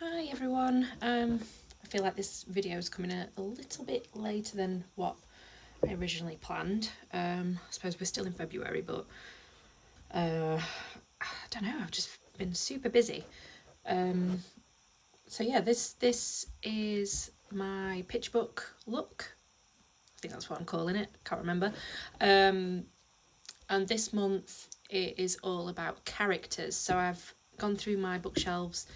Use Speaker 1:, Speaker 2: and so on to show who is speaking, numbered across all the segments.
Speaker 1: Hi everyone. I feel like this video is coming a little bit later than what I originally planned. I suppose we're still in February, but I don't know, I've just been super busy. So yeah, this is my pitch book look. I think that's what I'm calling it, can't remember. And this month it is all about characters. So I've gone through my bookshelves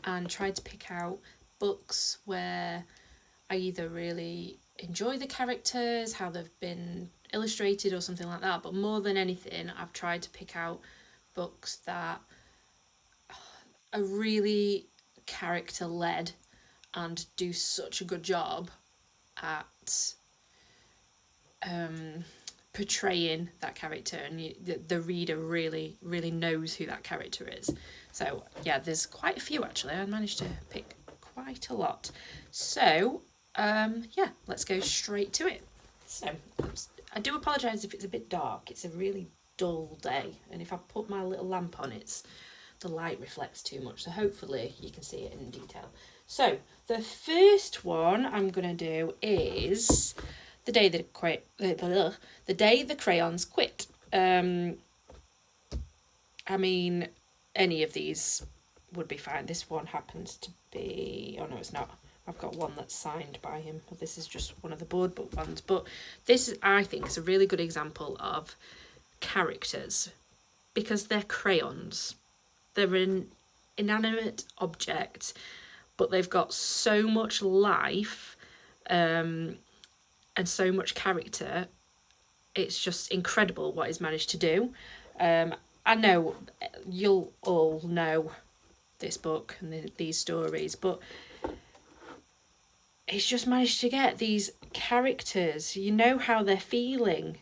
Speaker 1: and tried to pick out books where I either really enjoy the characters, how they've been illustrated or something like that, but more than anything I've tried to pick out books that are really character led and do such a good job at portraying that character, and the reader really knows who that character is. So yeah, there's quite a few actually. I managed to pick quite a lot. So yeah, let's go straight to it. So I do apologise if it's a bit dark. It's a really dull day, and if I put my little lamp on, the light reflects too much, so hopefully you can see it in detail. So the first one I'm gonna do is the day the crayons quit. I mean, any of these would be fine. This one happens to be, oh no, it's not. I've got one that's signed by him. This is just one of the board book ones. But this is, I think, is a really good example of characters because they're crayons. They're an inanimate object, but they've got so much life and so much character. It's just incredible what he's managed to do. I know you'll all know this book and these stories, but he's just managed to get these characters, you know how they're feeling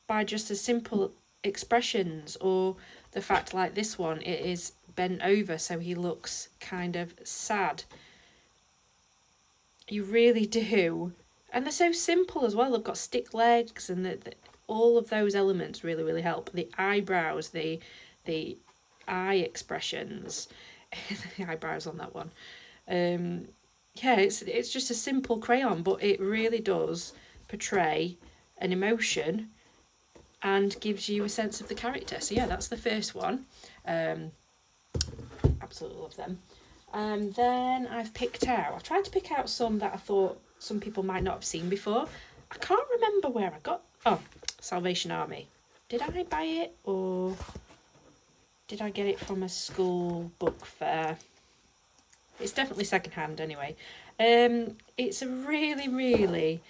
Speaker 1: by just as simple expressions, or the fact like this one, it is bent over so he looks kind of sad. You really do. And they're so simple as well. They've got stick legs, and all of those elements really help. The eyebrows, the eye expressions, the eyebrows on that one. Yeah, it's just a simple crayon, but it really does portray an emotion and gives you a sense of the character. So yeah, that's the first one. Absolutely love them. Then I've tried to pick out some that I thought some people might not have seen before. I can't remember where I got. Oh, Salvation Army. Did I buy it or did I get it from a school book fair? It's definitely secondhand anyway. It's a really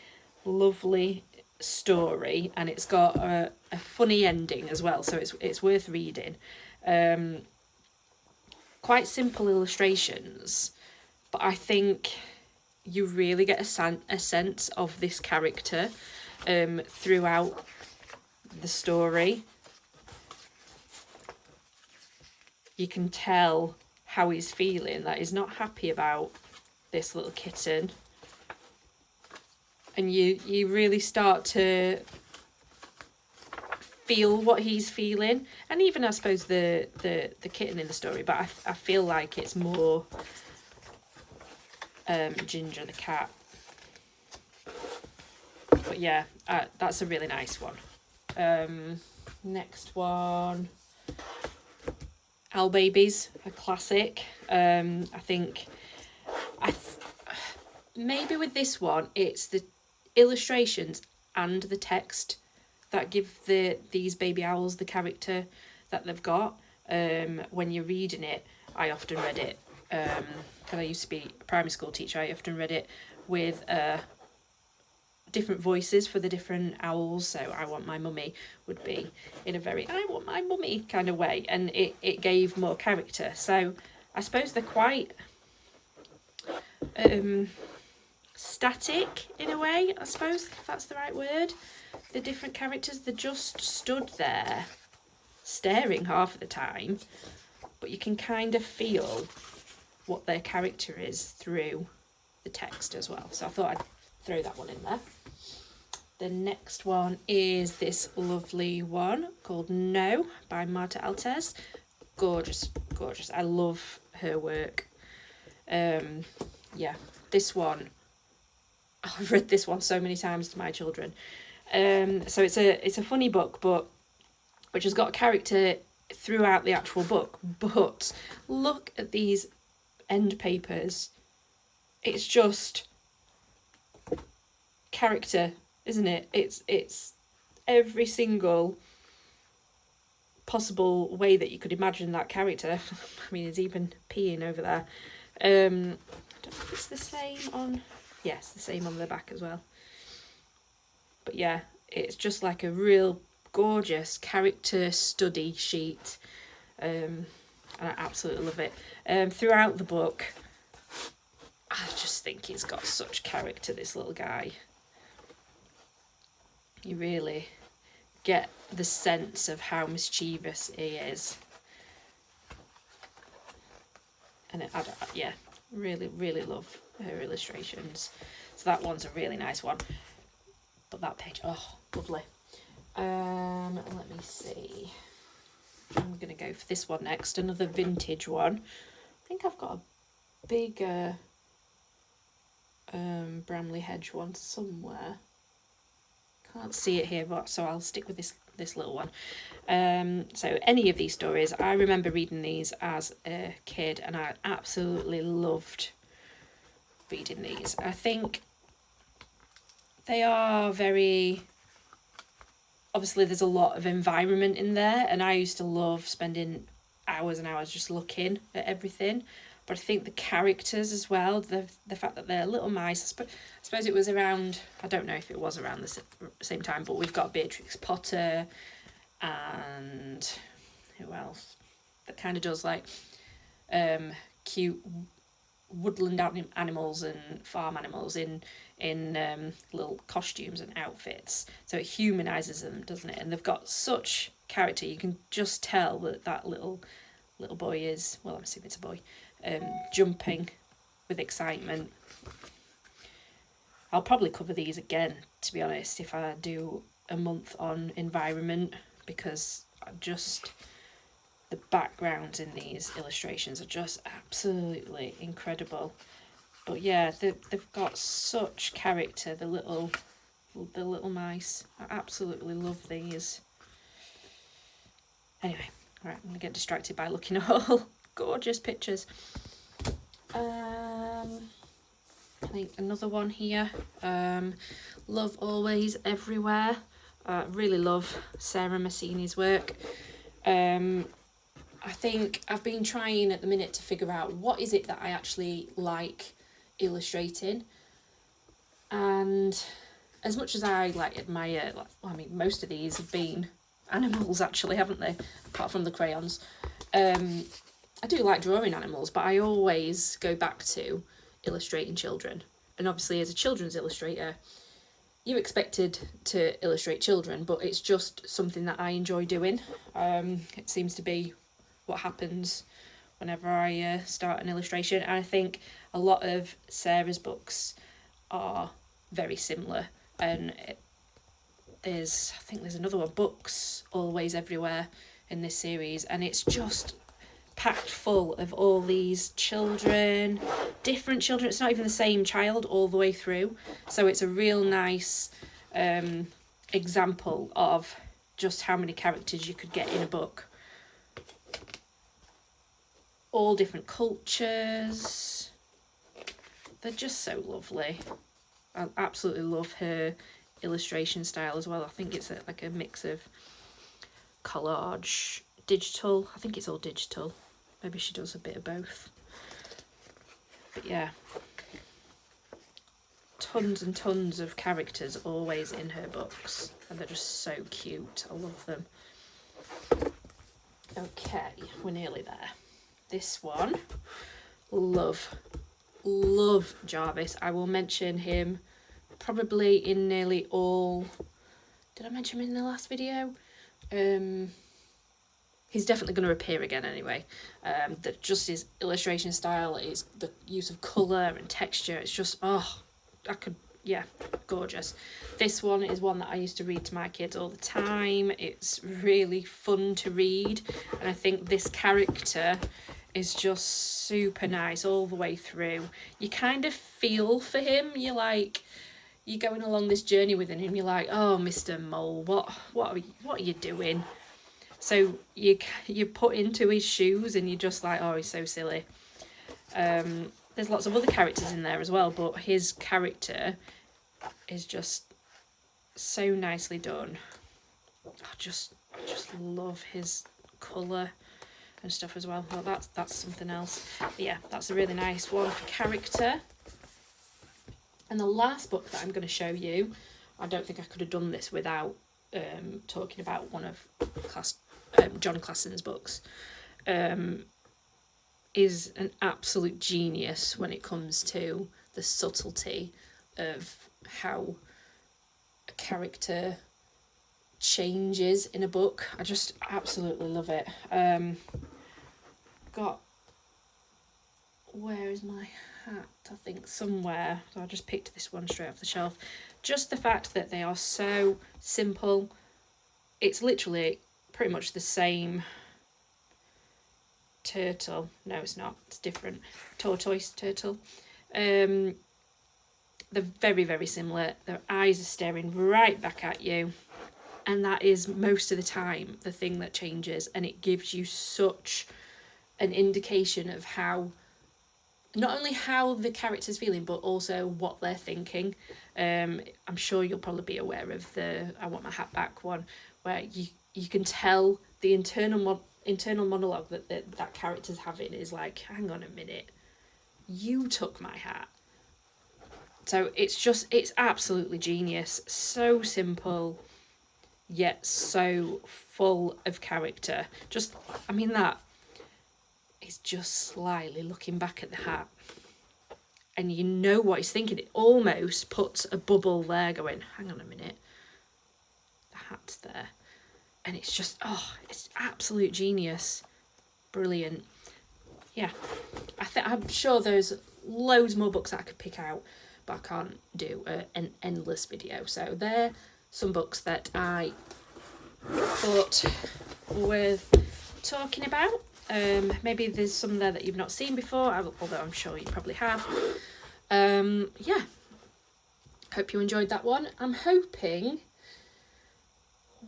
Speaker 1: lovely story, and it's got a funny ending as well, so it's worth reading. Quite simple illustrations, but I think you really get a sense of this character throughout the story. You can tell how he's feeling, that he's not happy about this little kitten, and you really start to feel what he's feeling, and even I suppose the kitten in the story, but I feel like it's more Ginger the cat. But yeah, that's a really nice one. Next one, Owl Babies, a classic. I think maybe with this one it's the illustrations and the text that give these baby owls the character that they've got. When you're reading it, I often read it because I used to be a primary school teacher. I often read it with different voices for the different owls. So I Want My Mummy would be in a very I want my mummy kind of way, and it gave more character. So I suppose they're quite static in a way, I suppose, if that's the right word. The different characters, they're just stood there staring half of the time, but you can kind of feel what their character is through the text as well. So I thought I'd throw that one in there. The next one is this lovely one called No by Marta Altez. Gorgeous. I love her work. Yeah, this one, I've read this one so many times to my children. So it's a funny book, but which has got a character throughout the actual book. But look at these end papers. It's just character, isn't it? It's every single possible way that you could imagine that character. I mean, it's even peeing over there. I don't know if it's the same on... Yes, the same on the back as well. But yeah, it's just like a real gorgeous character study sheet. And I absolutely love it. Throughout the book, I just think he's got such character, this little guy. You really get the sense of how mischievous he is. And yeah, really, really love her illustrations. So that one's a really nice one. But that page, oh, lovely. Let me see. I'm going to go for this one next, another vintage one. I think I've got a bigger Bramley Hedge one somewhere. Can't see it here, but so I'll stick with this little one. So any of these stories, I remember reading these as a kid, and I absolutely loved reading these. I think they are very... Obviously, there's a lot of environment in there, and I used to love spending hours and hours just looking at everything. But I think the characters as well, the fact that they're little mice, I suppose it was around, I don't know if it was around the same time, but we've got Beatrix Potter and who else that kind of does like cute woodland animals and farm animals in little costumes and outfits. So it humanises them, doesn't it? And they've got such character. You can just tell that little boy is, well, I'm assuming it's a boy, jumping with excitement. I'll probably cover these again, to be honest, if I do a month on environment, because the backgrounds in these illustrations are just absolutely incredible. But yeah, they've got such character, the little mice. I absolutely love these. Anyway, right, I'm going to get distracted by looking at all gorgeous pictures. I think another one here, Love Always Everywhere. Really love Sarah Massini's work. I think I've been trying at the minute to figure out what is it that I actually like illustrating. And as much as I admire, I mean, most of these have been animals actually, haven't they? Apart from the crayons. I do like drawing animals, but I always go back to illustrating children. And obviously as a children's illustrator, you're expected to illustrate children, but it's just something that I enjoy doing. It seems to be what happens whenever I start an illustration. And I think a lot of Sarah's books are very similar. And I think there's another one, Books Always Everywhere, in this series, and it's just packed full of all these children, different children. It's not even the same child all the way through, so it's a real nice example of just how many characters you could get in a book. All different cultures. They're just so lovely. I absolutely love her illustration style as well. I think it's like a mix of collage, digital. I think it's all digital. Maybe she does a bit of both. But yeah, tons and tons of characters always in her books, and they're just so cute. I love them. Okay, we're nearly there. This one, love Jarvis. I will mention him probably in nearly all... Did I mention him in the last video? He's definitely going to appear again anyway. Just his illustration style, is the use of colour and texture. It's just, gorgeous. This one is one that I used to read to my kids all the time. It's really fun to read, and I think this character is just super nice all the way through. You kind of feel for him. You're going along this journey with him. You're like, oh, Mr. Mole, what are you doing? So you put into his shoes, and you're just like, oh, he's so silly. There's lots of other characters in there as well, but his character is just so nicely done. I just love his colour and stuff as well. Well, that's something else. But yeah, that's a really nice one for character. And the last book that I'm going to show you, I don't think I could have done this without talking about one of John Klassen's books. Is an absolute genius when it comes to the subtlety of how a character changes in a book. I just absolutely love it. Where is my hat? I think somewhere. So I just picked this one straight off the shelf. Just the fact that they are so simple. It's literally pretty much the same turtle. No, it's not. It's different. Tortoise turtle. They're very, very similar. Their eyes are staring right back at you. And that is most of the time the thing that changes. And it gives you such an indication of how, not only how the character's feeling, but also what they're thinking. I'm sure you'll probably be aware of the I Want My Hat Back one, where you can tell the internal monologue that character's having is like, hang on a minute, you took my hat. So it's absolutely genius. So simple, yet so full of character. That is just slyly looking back at the hat. And you know what he's thinking. It almost puts a bubble there going, hang on a minute, the hat's there. And it's just, it's absolute genius. Brilliant. Yeah, I'm sure there's loads more books that I could pick out, but I can't do an endless video. So they're some books that I thought worth talking about. Maybe there's some there that you've not seen before, although I'm sure you probably have. Yeah, hope you enjoyed that one. I'm hoping,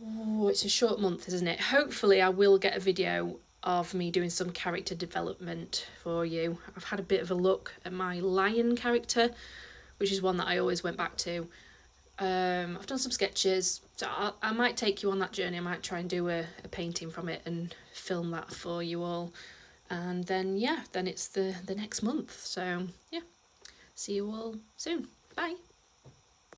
Speaker 1: it's a short month, isn't it? Hopefully I will get a video of me doing some character development for you. I've had a bit of a look at my lion character, which is one that I always went back to. I've done some sketches, so I might take you on that journey. I might try and do a painting from it and film that for you all. And then it's the next month. So yeah, see you all soon. Bye.